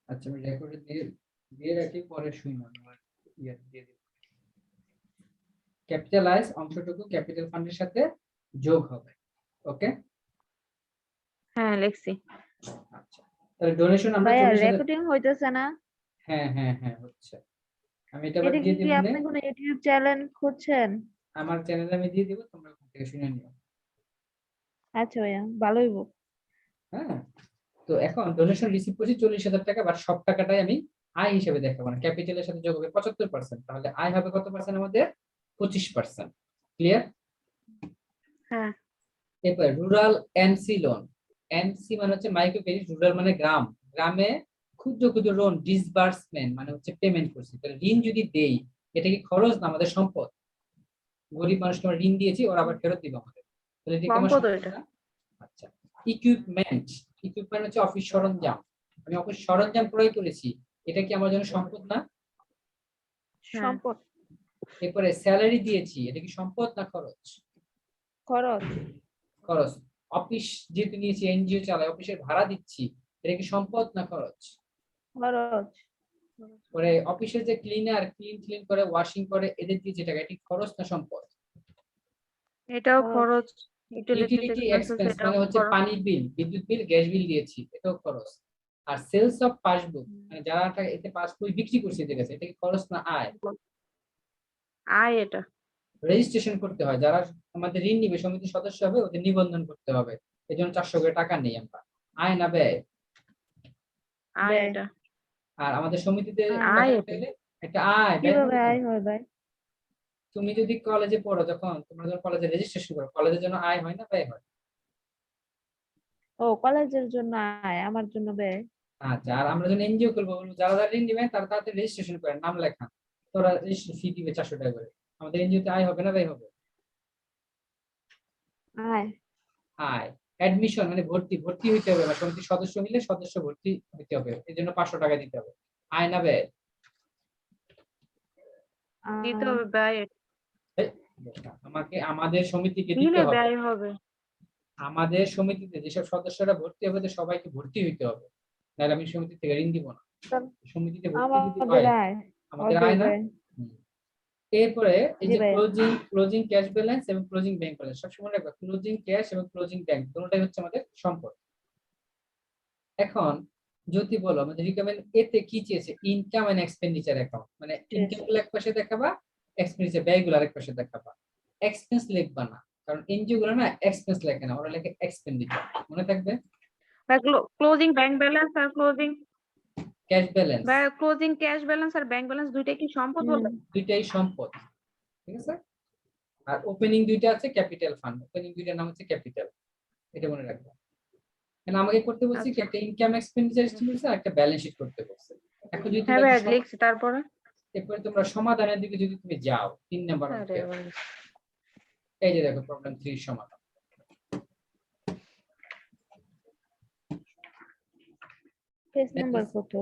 আচ্ছা আমি রেকর্ডে দিয়ে দিয়ে রাখি, পরে শুনো আমার ইয়ে দিয়ে দিই। ক্যাপিটালাইজ অংশটুকু ক্যাপিটাল ফান্ডের সাথে যোগ হবে। ওকে, হ্যাঁ লিখছি। আচ্ছা তাহলে ডোনেশন আমরা ভাইয়া 40,000। রেকর্ডিং হইতেছে না? হ্যাঁ হ্যাঁ হ্যাঁ হচ্ছে। আমি এটা আবার এটা দিয়ে কি দিব নে, আপনি কোনো ইউটিউব চ্যানেল খুঁজছেন? আমার চ্যানেলে আমি দিয়ে দিব, তোমরা ওখান থেকে শুনে নিও। আচ্ছা ভাইয়া, ভালোই হইব। হ্যাঁ, তো এখন ডোনেশন রিসিভ করছি 40,000 টাকা, বা সব টাকাটাই আমি আয় হিসেবে দেখাবো না, ক্যাপিটালের সাথে যোগ হবে 75%, তাহলে আয় হবে কত পার্সেন্ট আমাদের? 25%। ক্লিয়ার? হ্যাঁ। এরপর রুরাল এনসি লোন। এনসি মানে হচ্ছে মাইক্রো ক্রেডিট, রুরাল মানে গ্রাম, গ্রামে ক্ষুদ্র ক্ষুদ্র লোন ডিসবার্সমেন্ট মানে হচ্ছে পেমেন্ট করছি। তাহলে ঋণ যদি দেই, এটা কি খরচ না আমাদের সম্পদ? গরিব মানুষকে আমরা ঋণ দিয়েছি, ওরা আবার ফেরত দিবে আমাদের, তাহলে এটা কি আমার সম্পদ সম্পদ ওইটা। না? আচ্ছা, ইকুইপমেন্ট। ইকুইপমেন্ট হচ্ছে অফিস সরঞ্জাম, আমি অফিস সরঞ্জাম ক্রয় করেছি, এটা কি আমার জন্য সম্পদ না? হ্যাঁ। সম্পদ। এরপরে স্যালারি দিয়েছি, এটা কি সম্পদ না খরচ? খরচ। খরচ। অফিস যেহেতু নিয়েছি, এনজিও চালায়, অফিসের ভাড়া দিচ্ছি, এটা কি সম্পদ না খরচ? খরচ। পরে অফিসে যে ক্লিনার ক্লিন করে, ওয়াশিং করে, এদের দিয়ে যে টাকা, এটি খরচ না সম্পদ? এটাও খরচ। খরচ। ইউটিলিটি ইউটিলিটি এক্সপেন্সেস এক্সপেন্স এটাও মানে হচ্ছে খরচ। পানির বিল, বিদ্যুৎ বিল, গ্যাস বিল দিয়েছি, এটাও খরচ। আর সেলস অফ পাসবুক মানে যারা টাকা এতে পাসবই বিক্রি করছে এদের কাছে, এটা কি খরচ না আয়? আয় এটা। রেজিস্ট্রেশন করতে হয়, যারা আমাদের ঋণ নিবে, সমিতির সদস্য হবে, ওদের নিবন্ধন করতে হবে, এই জন্য 400 করে টাকা নেই আমরা। আয় না ব্যয়? আয় ব্যয়। এটা। আর আমাদের সমিতিতে আয় টাকা এটা। পেলে একটা আয়, ব্যয় কিভাবে হবে না? আয় হয় ভাই? তুমি যদি কলেজে পড়ো, যখন তোমরা যখন কলেজে রেজিস্ট্রেশন করো, কলেজের জন্য আয় হয় না ব্যয় হয়? ও কলেজের জন্য আয়, আমার জন্য ব্যয়। আচ্ছা, আর আমরা যখন এনজিও করবো, বলবো যারা যারা ঋণ দিবেন তারা তাড়াতাড়ি রেজিস্ট্রেশন করেন, নাম লেখান, তোরা রেজিস্ট্রেশন ফি দিবে 400 টাকা করে। আমাদের এনজিওতে আয় হবে না ব্যয় হবে? আয়। আয়। অ্যাডমিশন মানে ভর্তি, ভর্তি হইতে হবে, বা সমিতির সদস্য হলে সদস্য ভর্তি হইতে হবে, এর জন্য 500 টাকা দিতে হবে। আয় না ব্যয়? দিতে আয়। হবে ব্যয়। এই, আমাকে আমাদের সমিতিকে দিতে দিলে হবে, ব্যয় হবে। আমাদের সমিতিতে যেসব সদস্যরা ভর্তি হবে তাদের সবাইকে ভর্তি হইতে হবে, নাহলে আমি সমিতি থেকে ঋণ দিব না। সমিতিতে ভর্তি যদি আমাদের হয়, আয়। আমাদের ওদের আয় না? ব্যয়। হুম। এরপরে এই জি যে ভাই। ক্লোজিং ক্যাশ ব্যালেন্স এবং ক্লোজিং ব্যাংক ব্যালেন্স, সবসময় রাখবা ক্লোজিং ক্যাশ এবং ক্লোজিং ব্যাংক দুটোটাই হচ্ছে আমাদের সম্পদ। এখন যদি বলো আমাদের রিকমেন্ড এতে কি চেয়েছে, ইনকাম এন্ড এক্সপেন্ডিচার অ্যাকাউন্ট, মানে ইনকাম গুলো এক পাশে দেখাবা, এক্সপেন্ডিচার ব্যয়গুলো আরেক পাশে দেখাবা। এক্সপেন্স লিখবা না, কারণ এনজিও গুলো না এক্সপেন্স লেখে না, ওরা লেখে এক্সপেন্ডিচার, মনে থাকবে? ক্লোজিং ব্যাংক ব্যালেন্স আর closing cash balance closing cash balance আর ব্যাংক ব্যালেন্স দুইটাই কি সম্পদ হলো? দুইটাই সম্পদ, ঠিক আছে? আর ওপেনিং দুইটা আছে ক্যাপিটাল ফান্ড, ওপেনিং দুইটার নাম হচ্ছে ক্যাপিটাল, এটা মনে রাখবা। কেন আমাকে করতে বলছি কি, আচ্ছা। একটা ইনকাম এক্সপেন্ডিচার এস্টিমেট আর একটা ব্যালেন্স শিট করতে বলছে। এখন যদি হ্যাঁ তোমরা ভাই লিখছি, তারপরে এরপরে তোমরা সমাধানের দিকে যদি তুমি যাও, 3 নাম্বার আরে অঙ্কে, ভাই। এই যে দেখো প্রবলেম 3 সমাধান। পেজ নাম্বার কত?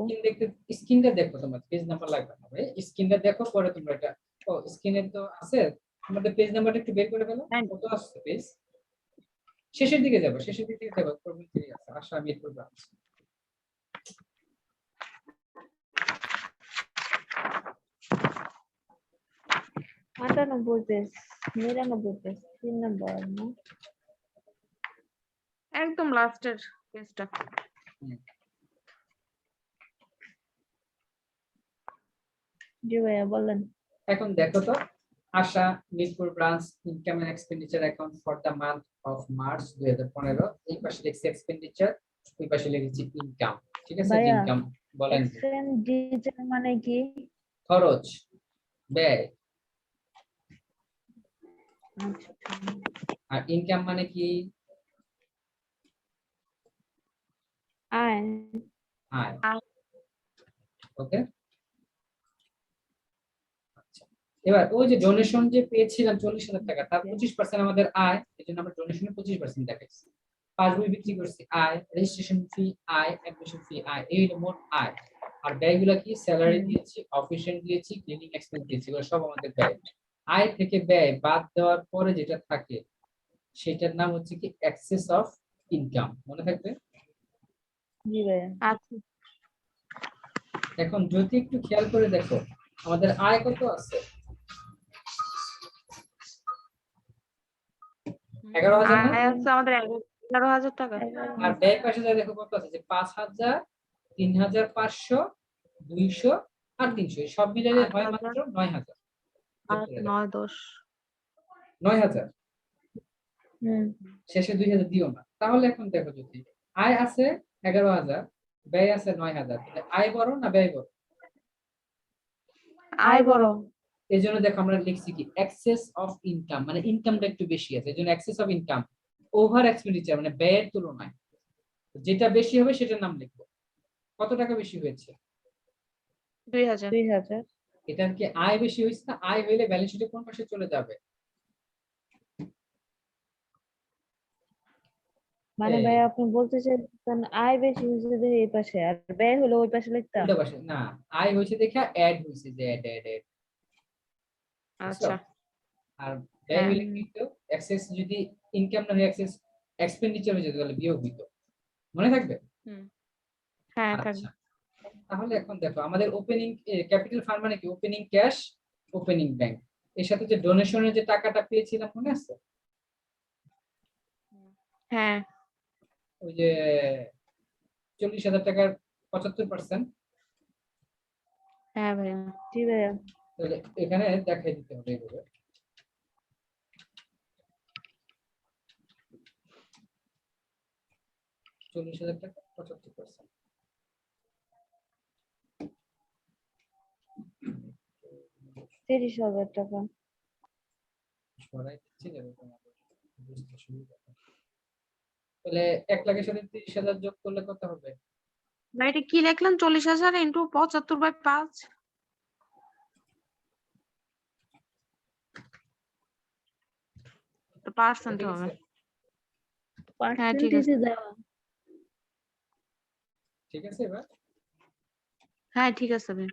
স্ক্রিনটা দেখো, তোমার পেজ নাম্বার লাগবে না ভাই, স্ক্রিনটা দেখো, পরে তোমরা এটা, ও স্ক্রিনে তো আছে, আমাদের পেজ নাম্বারটা একটু বের করে ফেলো, কত আসছে পেজ? শেষের দিকে যাবো, শেষের দিকে যাবো, প্রবলেম 3 আছে, আশা মিরপুর ব্রাঞ্চ। আটানব্বই পেজ, 99 পেজ, 3 নাম্বার না? একদম লাস্টের পেজটা। জি ভাইয়া বলেন। এখন দেখো তো, Asha Mirpur branch income and expenditure account for the month of March 2015, এই পাশে লিখছি এক্সপেন্ডিচার, ওই পাশে লিখেছি ইনকাম, ঠিক আছে? ভাইয়া ইনকাম বলেন কি? এক্সপেন্ডিচার মানে কি? খরচ, ব্যয়। আচ্ছা। আর ইনকাম মানে কি? আয়। আয়। ওকে, আচ্ছা। এবার ওই যে ডোনেশন যে পেয়েছিলাম 40,000 টাকা, তার 25% আমাদের আয়, এই জন্য আমরা ডোনেশনে 25% দেখাইছি। পাসবই বিক্রি করছি আয়, রেজিস্ট্রেশন ফি আয়, অ্যাডমিশন ফি আয়, এই হলো মোট আয়। আর ব্যয়গুলো কি, স্যালারি দিয়েছি, অফিসিয়াল দিয়েছি, ক্লিনিং এক্সপেন্স দিয়েছি, এগুলো সব আমাদের ব্যয়। আয় থেকে ব্যয় বাদ দেওয়ার পরে যেটা থাকে সেটার নাম হচ্ছে কি এক্সেস অফ ইনকাম, মনে থাকবে? জি ভাইয়া। আচ্ছা। এখন যদি একটু খেয়াল করে দেখো আমাদের আয় কত আছে 11,000 না? আয় আছে আমাদের 11,000 টাকা। আর ব্যয় পাশে যা দেখো কত আছে যে 5,000 3,500 200 আর 300 এই সব মিলিয়ে হয় 8,000 মাত্র 9,000 8, 9, 10। 9,000 হুম শেষে 2,000 দিও না। তাহলে এখন দেখো যদি আয় আছে 11,000 ব্যয় আছে 9,000 তাহলে আয় বড় না ব্যয় বড়? আয় বড়। এই জন্য দেখো আমরা লিখছি কি এক্সেস অফ ইনকাম, মানে ইনকামটা একটু বেশি আছে, এই জন্য access of income over expenditure মানে ব্যয়ের তুলনায় যেটা বেশি হবে সেটার নাম লিখবো। কত টাকা বেশি হয়েছে? 2,000। 2,000 এটার কি আয় বেশি হয়েছে না? আয় হইলে ব্যালেন্স শিটে কোন পাশে চলে যাবে? মানে এই, ভাই আপনি বলতে চাইছেন আয় বেশি হয়েছে যে এই পাশে আর ব্যয় হলো ওই পাশে লিখতাম। উল্টা পাশে না, আয় হয়েছে দেখা অ্যাড হয়েছে যে অ্যাড অ্যাড অ্যাড, আচ্ছা। আর ব্যয় হ্যাঁ। হইলে কি হতো? এক্সেস যদি ইনকাম না হয়ে এক্সেস এক্সপেন্ডিচার হয়ে যেত তাহলে বিয়োগ হইতো। মনে থাকবে? হ্যাঁ আচ্ছা, থাকবে। তাহলে এখন দেখো আমাদের ওপেনিং ক্যাপিটাল ফান্ড মানে কি? ওপেনিং ক্যাশ, ওপেনিং ব্যাংক, এর সাথে যে ডোনেশনের যে টাকাটা পেয়েছিলাম মনে আছে? হ্যাঁ। ওই যে 40,000 টাকার 75%, হ্যাঁ ভাইয়া। জি ভাইয়া। তাহলে এখানে দেখাই দিতে হবে এইভাবে। $40,000 75%, 30,000 টাকা। সরাই দিচ্ছি যাতে তোমাদের বুঝতে সুবিধা হয়। তাহলে 1,00,000 এর সাথে 30,000 যোগ করলে কত হবে? ভাই এটা কি লিখলাম? 40,000 ইন্টু 75/5। তো পার্সেন্ট ঠিক হবে। আছে? হ্যাঁ ঠিক আছে। পার্সেন্টেজে দেওয়া। ঠিক আছে এবার হ্যাঁ ঠিক আছে ভাই।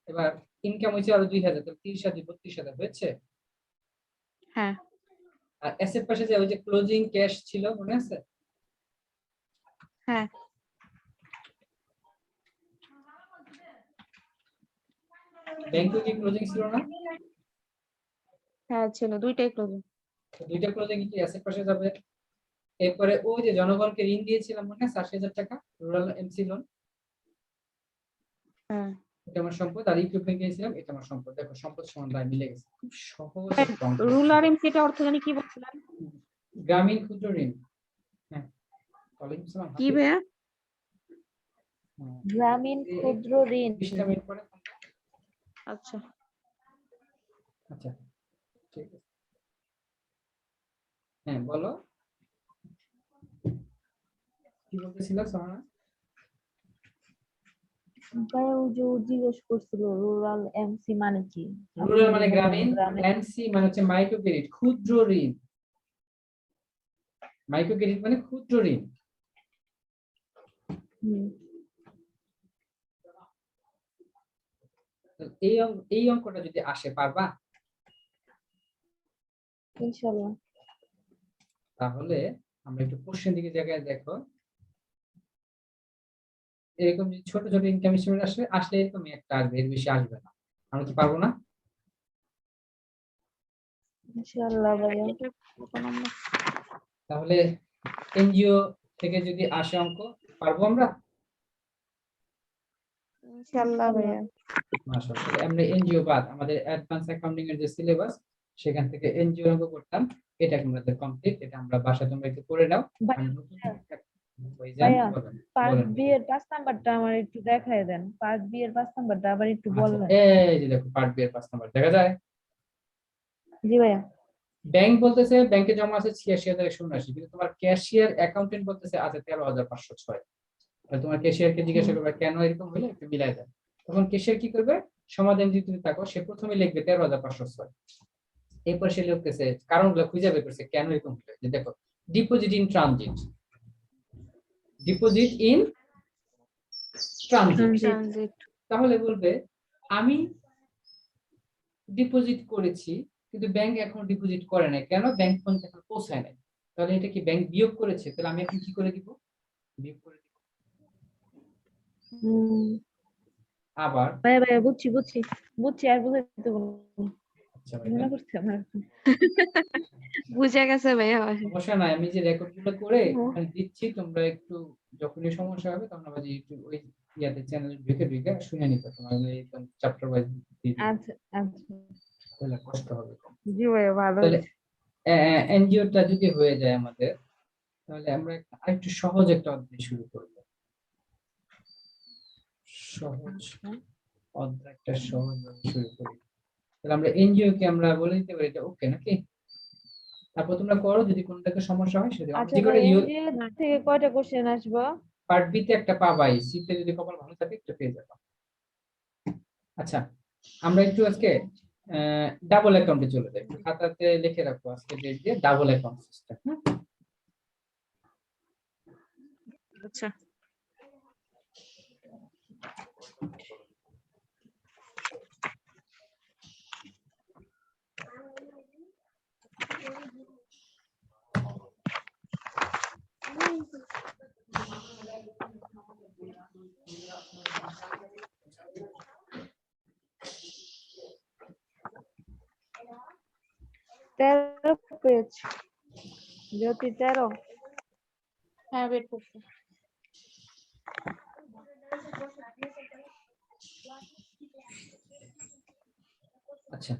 এবার ইনকাম হয়েছে আরো 2,000, তাহলে 30,000 32,000 হয়েছে। হ্যাঁ। আর অ্যাসেট পাশে যে ওই যে ক্লোজিং ক্যাশ ছিল মনে আছে? হ্যাঁ। ব্যাংকে কি ক্লোজিং ছিল না? হ্যাঁ ছিল, দুইটাই ক্লোজিং। তো দুইটা ক্লোজিং কি অ্যাসেট পাশে যাবে। এরপরে ওই যে জনগণকে ঋণ দিয়েছিলাম মনে আছে 80,000 টাকা রুরাল এমসি লোন, হ্যাঁ। এটা আমার সম্পদ। আর ইকুইপমেন্ট কিনেছিলাম এটা আমার সম্পদ। দেখো সম্পদ সমান দায় মিলে গেছে, খুব সহজ একটা অঙ্ক। রুলার এমসিটা অর্থ জানি কি বলছিলেন? গ্রামীণ ক্ষুদ্র ঋণ। হ্যাঁ, ওয়ালাইকুম আসসালাম কি হাফিজ। ভাইয়া? হ্যাঁ, গ্রামীণ ক্ষুদ্র ঋণ। 20টা মিনিট পরে। আচ্ছা। আচ্ছা ঠিক আছে, হ্যাঁ বলো কি বলতেছিলা সোহানা? ভাইয়া ওই যে ও জিজ্ঞেস করছিল রুরাল এমসি মানে কি? আপনি রুরাল যে মানে বললেন গ্রামীণ, গ্রামীণ। এমসি মানে হচ্ছে মাইক্রো ক্রেডিট, ক্ষুদ্র ঋণ। মাইক্রো ক্রেডিট মানে ক্ষুদ্র ঋণ। হুম তো এই অঙ্কটা যদি আসে পারবা? ইনশাআল্লাহ। তাহলে আমরা একটু কোশ্চেন দিকে জায়গায় দেখো, এরকম যে ছোট ছোট ইনকাম স্টেটমেন্ট আসলে আসলে এরকম একটা আসবে, এর বেশি আসবে না। আমরা কি পারবো না? ইনশাআল্লাহ ভাইয়া। এটা কত নম্বর? তাহলে এনজিও থেকে যদি আসে অঙ্ক পারবো আমরা। ইনশাআল্লাহ ভাইয়া। মাশাআল্লাহ, তাহলে আমরা এনজিও বাদ আমাদের অ্যাডভান্স অ্যাকাউন্টিং এর যে সিলেবাস সেখান থেকে এনজিও অঙ্ক করতাম, এটা আমাদের কমপ্লিট। এটা আমরা বাসায় তোমরা একটু করে নাও। আমি নতুন ওই যান ভাইয়া বলেন পার্ট বলেন বি এর 5 নাম্বারটা আমার একটু দেখায় দেন। পার্ট বি এর 5 নাম্বারটা আবার একটু আচ্ছা বলবেন। এই যে দেখো পার্ট বি এর 5 নাম্বার দেখা যায়। জি ভাইয়া। ব্যাংক বলতেছে ব্যাংকে জমা আছে 86,179, কিন্তু তোমার ক্যাশিয়ার অ্যাকাউন্টেন্ট বলতেছে আছে 13,506। তাহলে তোমার ক্যাশিয়ারকে জিজ্ঞাসা করবে কেন এরকম হলো, একটু মিলাই দেন। তখন ক্যাশিয়ার কি করবে? সমাধান যদি তুমি থাকো সে প্রথমে লিখবে 13,506, এরপর সে লিখতেছে কারণগুলো খুঁজে বের করছে কেন এরকম হলো। যে দেখো deposit in transit, deposit in transit, transit. তাহলে বলবে আমি ডিপোজিট করেছি কিন্তু ব্যাংক এখনো ডিপোজিট করে নাই, কেন? ব্যাংক পর্যন্ত এখন পৌঁছায় নাই। তাহলে এটা কি ব্যাংক বিয়োগ করেছে, তাহলে আমি এখন কি করে দিব? বিয়োগ করে দিব। হুম, আবার ভাইয়া ভাইয়া বুঝছি বুঝছি বুঝছি আর বুঝাইতে দেবো না। আচ্ছা ভাইয়া, মনে করছে আমার বুঝে গেছে ভাইয়া। সমস্যা নাই, আমি যে রেকর্ড গুলো করে ও, ওখানে দিচ্ছি, তোমরা একটু যখনই সমস্যা হবে তখন আবার ইউটিউব ওই ইয়াতে চ্যানেলে ঢুকে ঢুকে শুনে নিতে, তোমার একদম চ্যাপ্টার ওয়াইজ দিয়ে দিবে, আচ্ছা আচ্ছা তাহলে কষ্ট হবে কম। জি ভাইয়া ভালো তাহলে হয়েছে। এনজিওটা যদি হয়ে যায় আমাদের, তাহলে আমরা আরেকটু সহজ একটা অধ্যায় শুরু করব। সহজ আচ্ছা অধ্যায় একটা সহজ ভাবে শুরু করি। তাহলে আমরা এনজিও কে আমরা বলে দিতে পারি এটা ওকে নাকি? তারপর তোমরা করো, যদি কোনটাতে সমস্যা হয় সেটা আমরা আচ্ছা যে ভাই করে এনজিও থেকে কয়টা কোশ্চেন আসবো? পার্ট বি তে একটা পাবাই, সি তে যদি কপাল ভালো থাকে একটা পেয়ে যাবে। আচ্ছা, আমরা একটু আজকে ডাবল অ্যাকাউন্টে চলে যাই, একটু খাতাতে লিখে রাখো আজকে ডেট দিয়ে ডাবল অ্যাকাউন্ট সিস্টেম। হ্যাঁ, আচ্ছা। তেরো পেজ জ্যোতি 13। হ্যাঁ, বের করছি। আচ্ছা,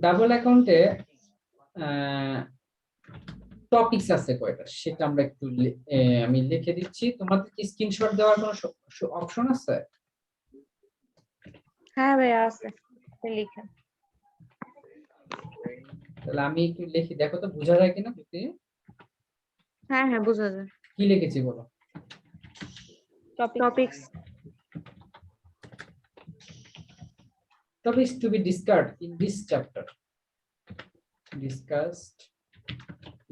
ডাবল অ্যাকাউন্টে টপিকস আছে কয়টা সেটা আমরা একটু আমি লিখে দিচ্ছি, তোমাদের কি স্ক্রিনশট দেওয়ার কোনো অপশন আছে? হ্যাঁ ভাইয়া আছে লিখা। তাহলে আমি একটু লিখি, দেখো তো বোঝা যায় কিনা যদি। হ্যাঁ হ্যাঁ, বোঝা যায়। কি লিখেছি বলো? Topics. Topics to be discussed in this chapter. Discussed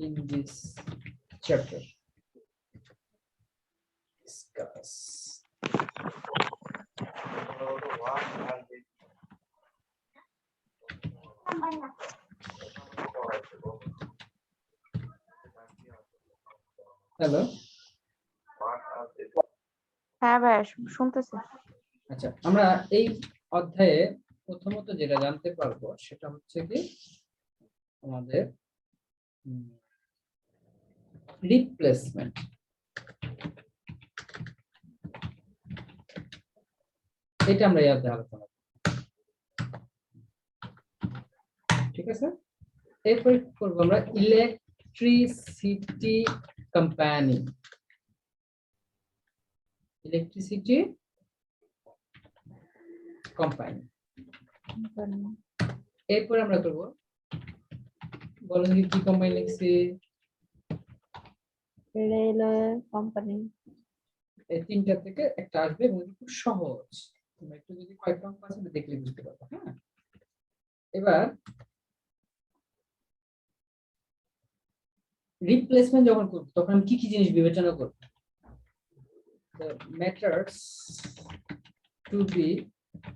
in this chapter. Discuss. Hello, হ্যাঁ ভাইয়া, শুনতেছি। আচ্ছা আমরা এই অধ্যায়ে প্রথমত যেটা জানতে পারবো সেটা হচ্ছে কি আমাদের রিপ্লেসমেন্ট। এটা আমরা এই অধ্যায়ে আলোচনা করব, ঠিক আছে? এরপর করবো আমরা ইলেকট্রিসিটি কোম্পানি। Electricity company. এরপর আমরা করবো, বলো দেখি কি কোম্পানি লিখছি? Railway company. এই তিনটা থেকে একটা আসবে এবং এটা খুব সহজ, তোমরা একটু যদি কয়েকটা অঙ্ক আছে দেখলে বুঝতে পারবে। হ্যাঁ, এবার রিপ্লেসমেন্ট যখন করব তখন আমি কি কি জিনিস বিবেচনা করব? The matters to be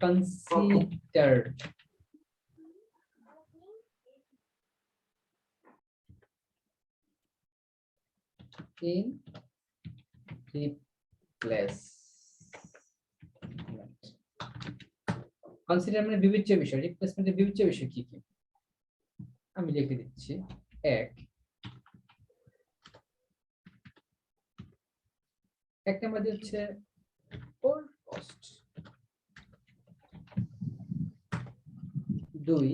considered in replacement. Consider মানে বিবেচ্য বিষয়, রিপ্লেসমেন্টের বিবেচ্য বিষয় কি কি আমি লিখে দিচ্ছি। এক নাম্বার হচ্ছে old cost, 2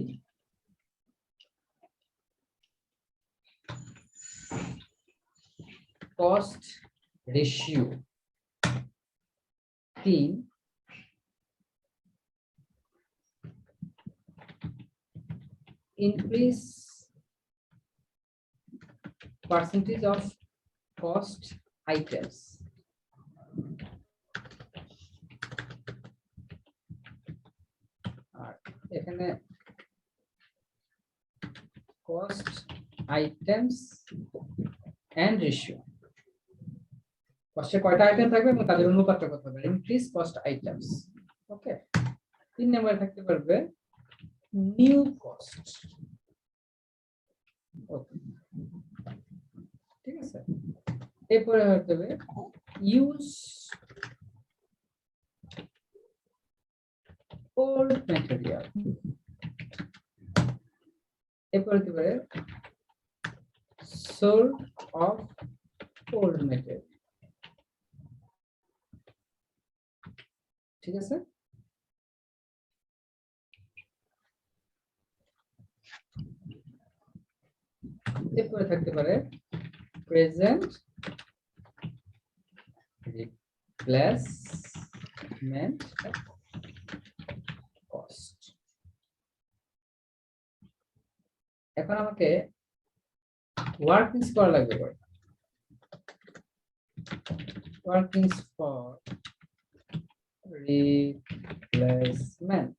cost ratio, 3 increase percentage of cost items, আর এখানে cost items and ratio, কস্টে কয়টা আইটেম থাকবে এবং তাদের অনুপাতটা কত হবে, ইনক্রিজ কস্ট আইটেমস। ওকে, 3 নম্বরে থাকতে পারবে নিউ কস্ট। ওকে, ঠিক আছে। এরপরে হতে হবে ইউজ old material এরপর হতে পারে sold of old material ঠিক আছে এরপরে থাকতে পারে present replacement cost এখন আমাকে workings করা লাগবে workings for replacement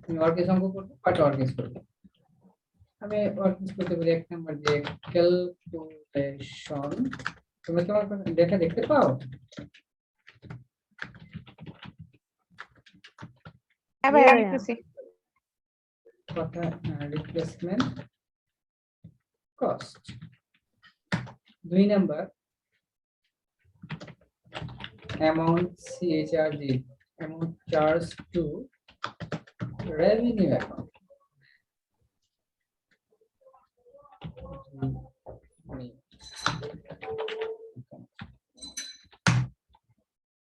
আমি workings অঙ্ক করব কয়টা workings করব আমি workings করতে পারি এক নাম্বার দিয়ে ক্যালকুলেশন তোমরা কি আমার দেখতে পাও হ্যাঁ ভাই Yeah, দেখতেছি কথা রিপ্লেসমেন্ট কস্ট দুই number amount CHRG amount charged to revenue account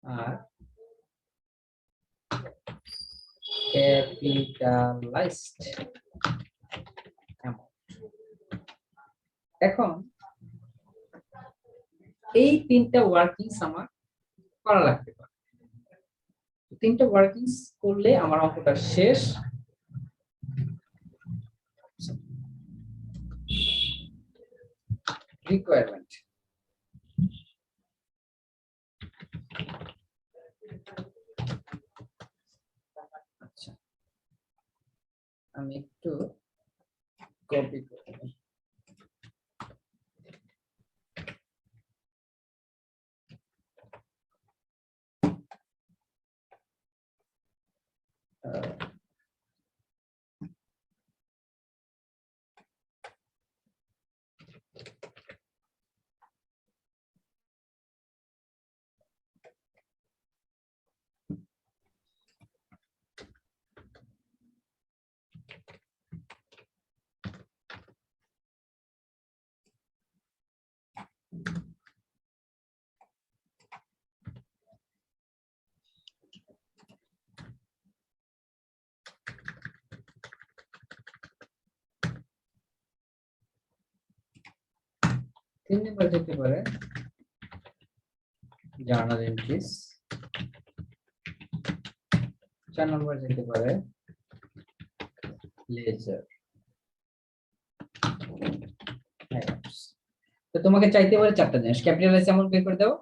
আর capitalized amount এখন এই তিনটা ওয়ার্কিংস আমার করা লাগতে পারে তিনটা ওয়ার্কিংস করলে আমার অঙ্কটা শেষ রিকোয়ারমেন্ট আচ্ছা আমি একটু কপি করি তিন নম্বর যেতে পারে জার্নাল এন্ট্রিজ চার নম্বর যেতে পারে লেজার তো তোমাকে চাইতে পারে চারটা জিনিস ক্যাপিটালাইজ অ্যামাউন্ট বের করে দাও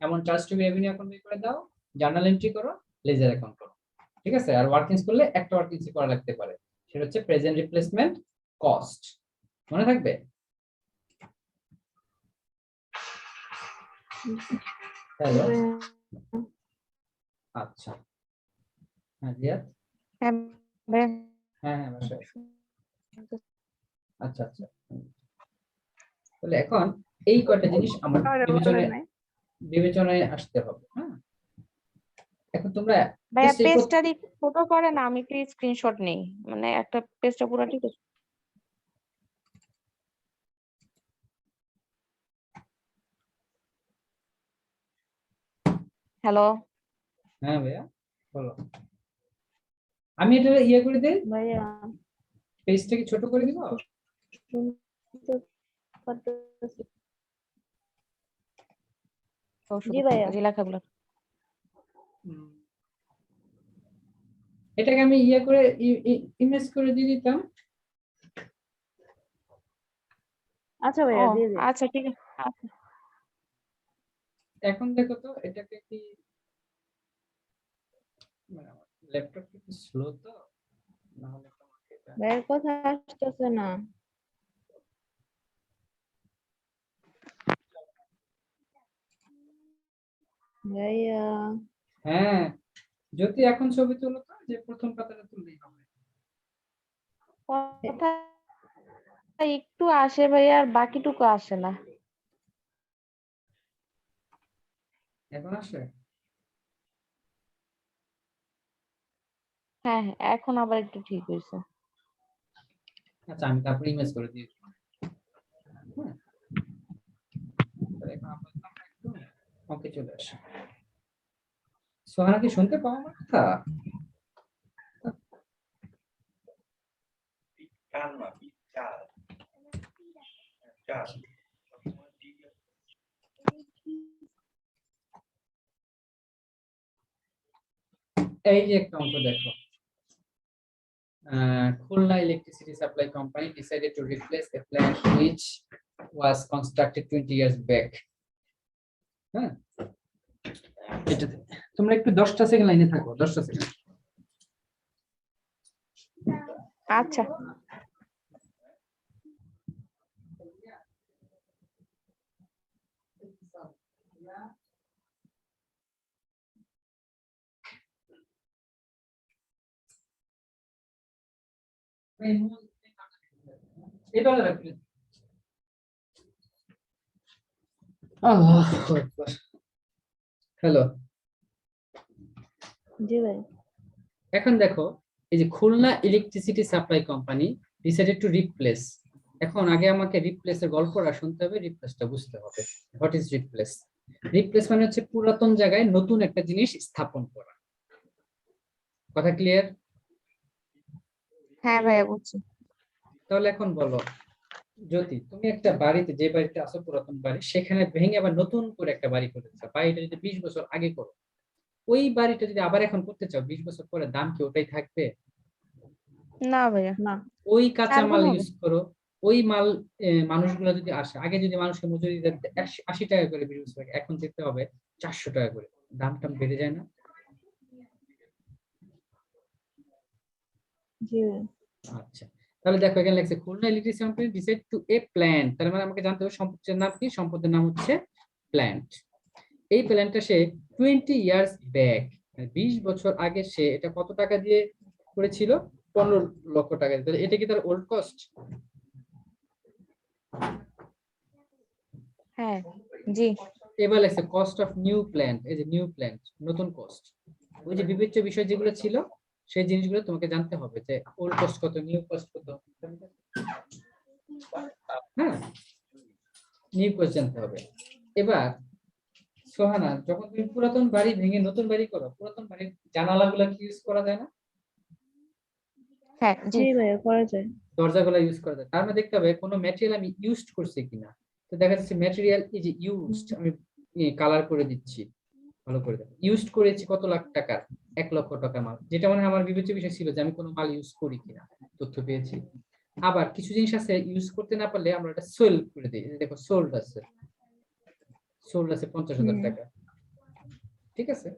amount charge to revenue account বের করে দাও জার্নাল এন্ট্রি করো লেজার অ্যাকাউন্ট করো ঠিক আছে আর ওয়ার্কিংস করলে একটা ওয়ার্কিংস করা লাগতে পারে সেটা হচ্ছে প্রেজেন্ট রিপ্লেসমেন্ট কস্ট মনে থাকবে হ্যালো আচ্ছা হ্যাঁ রিয়াদ হ্যাঁ ভাই হ্যাঁ হ্যাঁ বাসায় আচ্ছা আচ্ছা তাহলে এখন এই কয়টা জিনিস আমার বিবেচনায় আসতে হবে হ্যাঁ এখন তোমরা ভাইয়া just এই পেজটা ছোট করে না আমি একটু স্ক্রিনশট নেই মানে একটা পেজটা পুরো ঠিক আছে হ্যালো হ্যাঁ ভাইয়া বলো আমি এটা ইয়ে করে দেই ভাইয়া পেজটাকে ছোট করে দিব শুনতে পারতেছি। জি জি ভাইয়া। লেখাগুলো এটাকে আমি ইয়ে করে ইমেজ করে দিয়ে দিতাম আচ্ছা ও ভাইয়া দিয়ে দিন। আচ্ছা ঠিক আছে আচ্ছা এখন দেখো তো এটাকে কি ল্যাপটপ কি স্লো তো না হলে তোমাকে এটা ভাইয়ের কথা আসতেছে না। ভাইয়া হ্যাঁ যদি এখন ছবি তুলো তো যে প্রথম পাতাটা তুললেই হবে কথা একটু আসে ভাই আর বাকিটুকু আসে না এখন আসে হ্যাঁ হ্যাঁ, এখন আবার একটু ঠিক হয়েছে। আচ্ছা আমি তারপরে ইমেজ করে দিয়েছি। হ্যাঁ, তো এখন আপাতত আমরা একটু ওকে চলে আসি। সোহানা কি শুনতে পাও আমার কথা? Calma, picada. Calma. এই যে একটা অঙ্ক দেখো, Khulna Electricity Supply Company decided to replace a plant which was constructed 20 years back. হ্যাঁ, এটাতে তোমরা একটু 10টা সেকেন্ড লাইনে থাকো, 10টা সেকেন্ড। আচ্ছা, এবারে রাখবে। আল্লাহু আকবার। হ্যালো, জি ভাই। এখন দেখো এই যে Khulna electricity supply company decided to replace. এখন আগে আমাকে রিপ্লেসের গল্পটা শুনতে হবে, রিপ্লেসটা বুঝতে হবে। What is replace? রিপ্লেস মানে হচ্ছে পুরাতন জায়গায় নতুন একটা জিনিস স্থাপন করা। কথা ক্লিয়ার? হ্যাঁ ভাইয়া বুঝছি। তাহলে এখন বলো, যদি তুমি একটা বাড়িতে, যে বাড়িতে আছো পুরাতন বাড়ি, সেখানে ভেঙে আবার নতুন করে একটা বাড়ি করতে চাও, বাড়িটা যদি 20 বছর আগে করো, ওই বাড়িটা যদি আবার এখন করতে চাও 20 বছর পরে, দাম কি ওটাই থাকবে? না ভাইয়া, না, ওই 4 কাঁচামাল গুণ হবে। ইউজ করো, ওই মাল মানুষগুলো যদি আসে, আগে যদি মানুষকে মজুরি দিতে 80 টাকা করে 20 বছর আগে, এখন দিতে হবে 400 টাকা করে, দামটা বেড়ে যায় না? জি ভাই। আচ্ছা, তাহলে দেখো এখানে লেখছে Khulna electricity company decide to A plant, তার মানে আমাকে জানতে হবে সম্পদের নাম কি। সম্পদের নাম হচ্ছে প্ল্যান্ট। এই প্ল্যান্টটা সে 20 ইয়ার্স ব্যাক, 20 বছর আগে সে এটা কত টাকা দিয়ে করেছিল? 15 লক্ষ টাকা দিয়ে। তাহলে এটা কি তার ওল্ড কস্ট? হ্যাঁ, জি। এবার লেখছে কস্ট অফ নিউ প্ল্যান্ট, এই যে নিউ প্ল্যান্ট, নতুন কস্ট। ওই যে বিবেচ্য বিষয় যেগুলো ছিল সেই জিনিসগুলো তোমাকে জানতে হবে, যে ওল্ড কস্ট কত, নিউ কস্ট কত। হ্যাঁ, নিউ কস্ট জানতে হবে। এবার সোহানা, যখন তুমি পুরাতন বাড়ি ভেঙে নতুন বাড়ি করো, পুরাতন বাড়ির জানালাগুলো কি ইউজ করা যায় না? হ্যাঁ, জি। জি ভাইয়া, করা যায়। দরজাগুলো ইউজ করা যায়। তার মানে দেখতে হবে কোনো ম্যাটেরিয়াল আমি ইউজড করছি কিনা। তো দেখা যাচ্ছে ম্যাটেরিয়াল এই যে ইউজড, আমি কালার করে দিচ্ছি, ভালো করে দেখো। ইউজড করেছি কত লাখ টাকার? 1 লক্ষ টাকা মাল, যেটা মানে আমার বিবেচ্য বিষয় ছিল যে আমি কোনো মাল ইউজ করি কিনা, তথ্য পেয়েছি। আবার কিছু জিনিস আছে ইউজ করতে না পারলে আমরা এটা সেল করে দিই, এই যে দেখো সোল্ড আছে, সোল্ড আছে 50,000 টাকা, ঠিক আছে।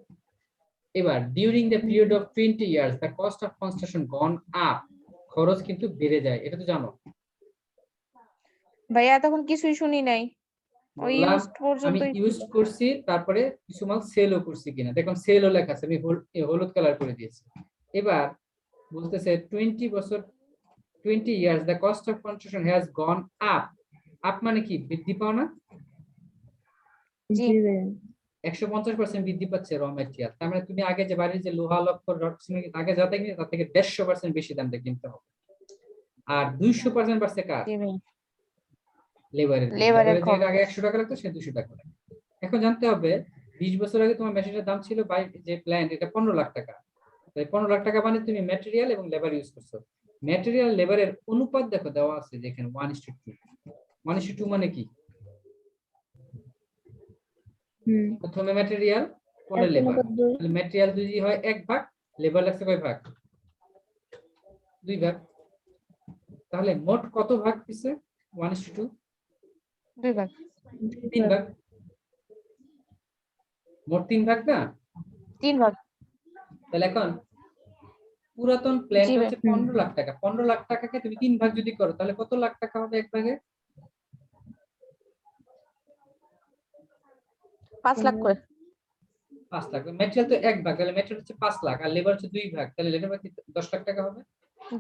এবার during the period of 20 years the cost of construction gone up, খরচ কিন্তু বেড়ে যায়, এটা তো জানো। ভাইয়া তখন কিছুই শুনি নাই, ওই বললাম ইউজড আমি পর্যন্তই ইউজ ছিল। করছি, তারপরে কিছু মাল সেলও করছি কিনা, দেখুন সেলও লেখা আছে, আমি হলুদ কালার করে দিয়েছি। এবার বলতেছে 20 বছর, 20 years the cost of construction has gone up. Up মানে কি, বৃদ্ধি পাও না? জি। জি ভাইয়া। 150% বৃদ্ধি পাচ্ছে র ম্যাটেরিয়াল। তার মানে তুমি আগে যে বাড়ির যে লোহা লক্কর রড সিমেন্ট আগে যাতে কিনে তার থেকে 150% বেশি দাম দিয়ে কিনতে হবে। আর 200% বাড়ছে কার? জি ভাই, লেবারের। লেবারের লেবারের জায়গায় খরচ। আগে 100 টাকা লাগতো, সে 200 টাকা লাগে। এখন জানতে হবে 20 বছর আগে তোমার মেশিনের দাম ছিল বাই যে প্ল্যান্ট, এটা 15 লাখ টাকা। তাই 15 লাখ টাকা মানে তুমি ম্যাটেরিয়াল এবং লেবার ইউজ করছো। ম্যাটেরিয়াল লেবারের অনুপাত দেখো দেওয়া আছে যেখানে 1:2। 1:2 মানে কি? প্রথমে ম্যাটেরিয়াল, পরে লেবার। 1/2। তাহলে ম্যাটেরিয়াল যদি হয় 1 ভাগ, লেবার লাগছে কয় ভাগ? 2 ভাগ। তাহলে মোট কত ভাগ হইছে? 1:2। 2 ভাগ। 3 ভাগ। মোট 3 ভাগ না? 3 ভাগ। তাহলে এখন পুরাতন জি প্ল্যান্ট ভাই, হচ্ছে 15 লাখ টাকা, 15 লাখ টাকাকে তুমি 3 ভাগ যদি করো তাহলে কত লাখ টাকা হবে এক ভাগে? 5 লাখ করে। 5 লাখ। ম্যাটেরিয়াল তো 1 ভাগ, তাহলে ম্যাটেরিয়াল হচ্ছে 5 লাখ, আর লেবার হচ্ছে 2 ভাগ, তাহলে লেবার বাকি 10 লাখ টাকা হবে।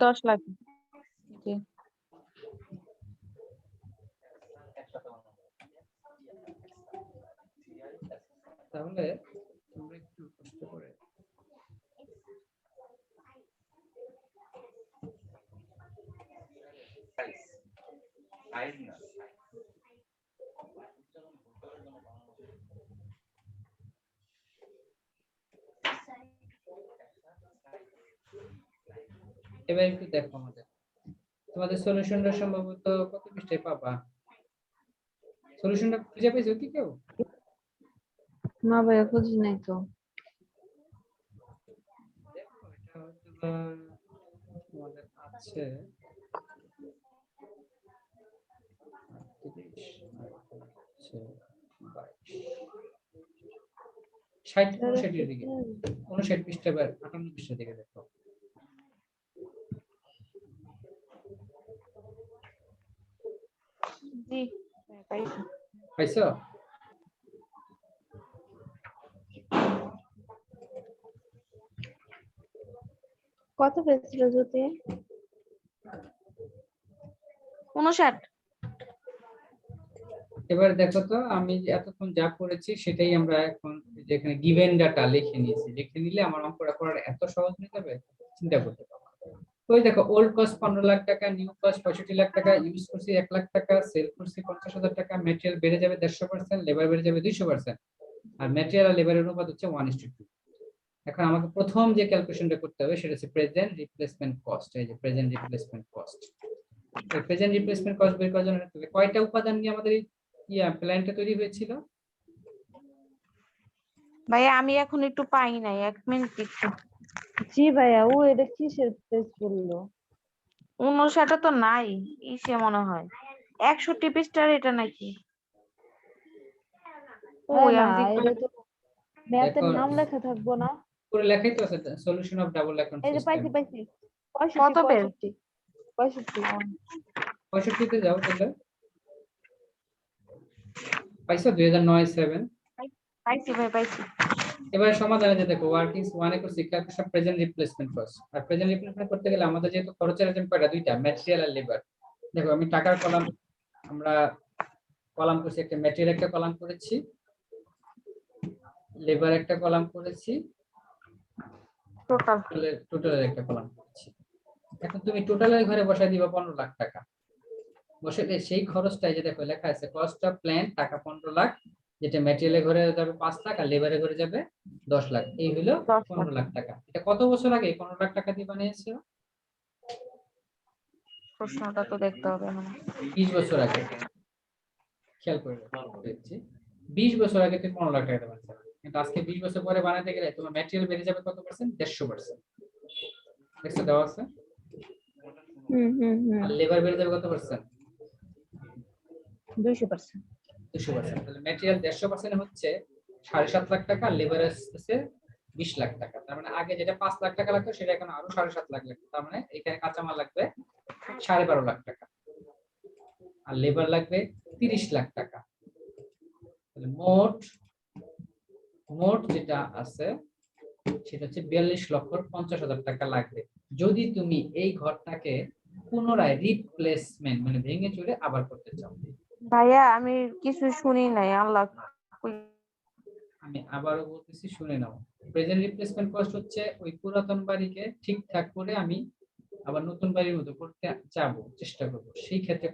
10 লাখ। জি। তাহলে তোমরা একটু কষ্ট করে এবার একটু দেখো আমাদের তোমাদের সলিউশনটা সম্ভবত কত পৃষ্ঠায় পাবা? সলিউশনটা খুঁজে পেয়েছো কি কেউ? না ভাইয়া খুঁজি নাই তো। দেখো এটা হয়তো বা তোমাদের আছে 60 59 এর দিকে, 59 পৃষ্ঠা বা 58 পৃষ্ঠার দিকে দেখো। জি পাইছি। পাইছো? কত পেয়েছিল জ্যোতি? 59। এবার দেখো তো আমি যে এতক্ষণ যা করেছি সেটাই আমরা এখন যেখানে গিভেন ডাটা লিখে নিয়েছি, লিখে নিলে আমার অঙ্কটা করার এত সহজ হয়ে যাবে, চিন্তা করতে পারো। ওই দেখো ওল্ড কস্ট 15 লাখ টাকা, নিউ কস্ট 65 লাখ টাকা, ইউজ করছি 1 লাখ টাকা, সেল করছি 50,000 টাকা, ম্যাটেরিয়াল বেড়ে যাবে 150%, লেবার বেড়ে যাবে 200%, আর ম্যাটেরিয়াল আর লেবারের অনুপাত হচ্ছে 1:2। এখন আমাকে প্রথম যে ক্যালকুলেশনটা করতে হবে সেটা হচ্ছে প্রেজেন্ট রিপ্লেসমেন্ট কস্ট। এই যে প্রেজেন্ট রিপ্লেসমেন্ট কস্ট, এই প্রেজেন্ট রিপ্লেসমেন্ট কস্ট বের করার জন্য কয়টা উপাদান নিয়ে আমাদের প্ল্যানটা তৈরি হয়েছিল? ভাইয়া আমি এখন একটু পাই নাই, 1 মিনিট একটু। জি ভাইয়া, ও এটা কিসের পেজ বললো? 59 তো নাই, ইসে মনে হয় 61 পৃষ্ঠার এটা নাকি? ও না, আমি এটা তো ম্যাথের দেখো নাম লেখা থাকবো না? পুরো লেখাই তো আছে, সলিউশন অফ ডাবল অ্যাকাউন্ট এই যে সিস্টেম। পাইছি কত পেজ? 65 65 তে যাও তাহলে, পাইছো 2009-7। পাইছি ভাই পাইছি। এবার সমাধানে যে দেখো ওয়ার্কিংস 1 এ করছি ক্যালকুলেশন প্রেজেন্ট রিপ্লেসমেন্ট কস্ট। আর প্রেজেন্ট রিপ্লেসমেন্ট করতে গেলে আমাদের যেহেতু খরচের আইটেম কয়টা, দুইটা, ম্যাটেরিয়াল আর লেবার। দেখো আমি টাকার কলাম, আমরা কলাম করছি, একটা ম্যাটেরিয়াল একটা কলাম করেছি, লেবার একটা কলাম করেছি, টোটাল টোটালের একটা কলাম করেছি। এখন তুমি টোটালের ঘরে বসাই দিবা 15 লাখ টাকা, বসাইলে সেই খরচটাই যে দেখো লেখা আছে কস্ট অফ প্ল্যান্ট টাকা 15 লাখ, যেটা ম্যাটেরিয়ালের ঘরে যাবে 5 লাখ আর লেবারের ঘরে যাবে 10 লাখ, এই হলো 10 লাখ। 15 লাখ টাকা। এটা কত বছর আগে 15 লাখ টাকা দিয়ে বানিয়েছিল? প্রশ্নটা তো দেখতে হবে মানে। 20 বছর আগে। খেয়াল করে দেখছি 20 বছর আগে তুমি 15 লাখ টাকা দিয়ে বানিয়েছো, কিন্তু আজকে 20 বছর পরে বানাতে গেলে তোমার ম্যাটেরিয়াল বেড়ে যাবে কত পার্সেন্ট? 150%। দেখছো দেওয়া আছে। আর লেবার বেড়ে যাবে কত পার্সেন্ট? 200%। 200%। তাহলে ম্যাটেরিয়াল 150% হচ্ছে 7.5 লাখ টাকা, লেবার আসছে 20 লাখ টাকা। তার মানে আগে যেটা 5 লাখ টাকা লাগতো সেটা এখন আরো 7.5 লাখ লাগবে। তার মানে এখানে কাঁচামাল লাগবে 12.5 লাখ টাকা, আর লেবার লাগবে 30 লাখ টাকা। তাহলে মোট যেটা আছে সেটা হচ্ছে 42,50,000 টাকা লাগবে যদি তুমি এই ঘরটাকে পুনরায় রিপ্লেসমেন্ট মানে ভেঙে চুরে আবার করতে চাও। ভাইয়া আমি কিছু শুনি নাই, আল্লাহ। আমি আবারও বলতেছি, শুনে নাও। প্রেজেন্ট রিপ্লেসমেন্ট কস্ট হচ্ছে ওই পুরাতন বাড়িকে ঠিকঠাক করে আমি আবার নতুন বাড়ির মতো করতে চাবো, চেষ্টা করবো, সেই ক্ষেত্রে